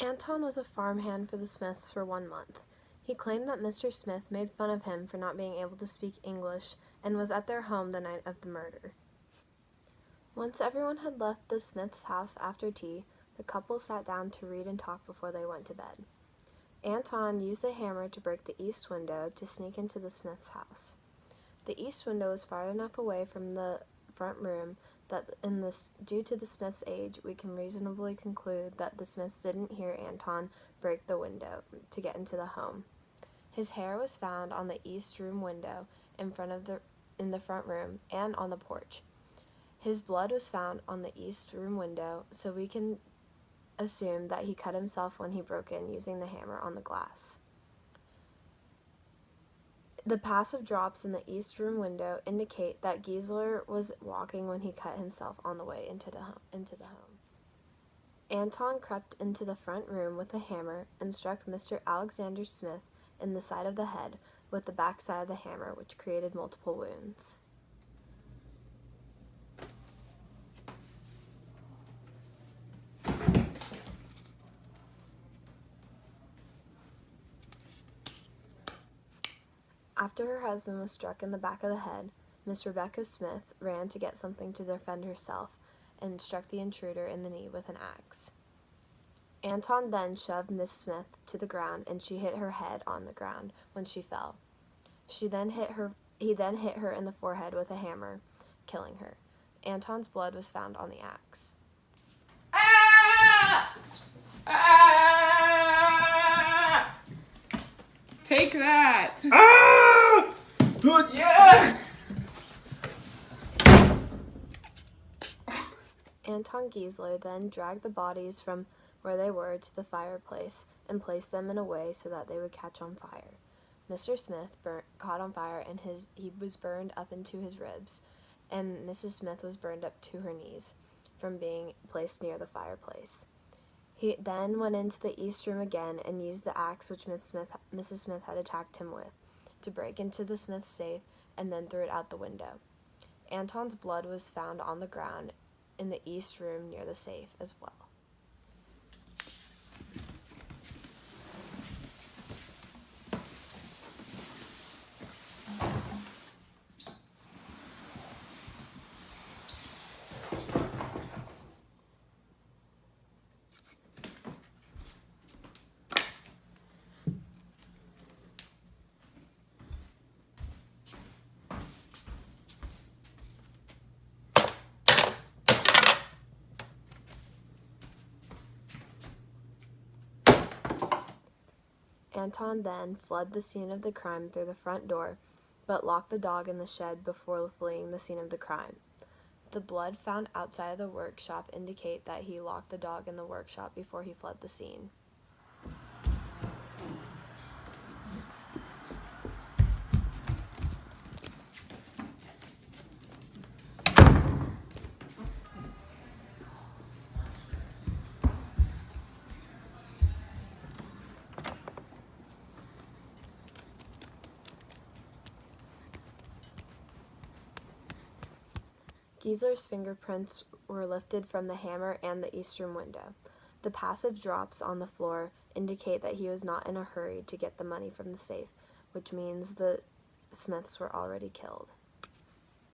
Anton was a farmhand for the Smiths for 1 month. He claimed that Mr. Smith made fun of him for not being able to speak English and was at their home the night of the murder. Once everyone had left the Smiths' house after tea, the couple sat down to read and talk before they went to bed. Anton used the hammer to break the east window to sneak into the Smiths' house. The east window was far enough away from the front room that due to the Smiths' age, we can reasonably conclude that the Smiths didn't hear Anton break the window to get into the home. His hair was found on the east room window in the front room and on the porch. His blood was found on the east room window, so we can assume that he cut himself when he broke in using the hammer on the glass. The passive drops in the east room window indicate that Giesler was walking when he cut himself on the way into the home. Anton crept into the front room with a hammer and struck Mr. Alexander Smith in the side of the head with the back side of the hammer, which created multiple wounds. After her husband was struck in the back of the head, Miss Rebecca Smith ran to get something to defend herself and struck the intruder in the knee with an axe. Anton then shoved Miss Smith to the ground and she hit her head on the ground when she fell. He then hit her in the forehead with a hammer, killing her. Anton's blood was found on the axe. Ah! Ah! Take that! Ah! Yeah! Anton Giesler then dragged the bodies from where they were to the fireplace and placed them in a way so that they would catch on fire. Mr. Smith caught on fire and he was burned up into his ribs, and Mrs. Smith was burned up to her knees from being placed near the fireplace. He then went into the east room again and used the axe which Mrs. Smith had attacked him with to break into the Smith safe and then threw it out the window. Anton's blood was found on the ground in the east room near the safe as well. Anton then fled the scene of the crime through the front door, but locked the dog in the shed before fleeing the scene of the crime. The blood found outside of the workshop indicate that he locked the dog in the workshop before he fled the scene. Giesler's fingerprints were lifted from the hammer and the east room window. The passive drops on the floor indicate that he was not in a hurry to get the money from the safe, which means the Smiths were already killed.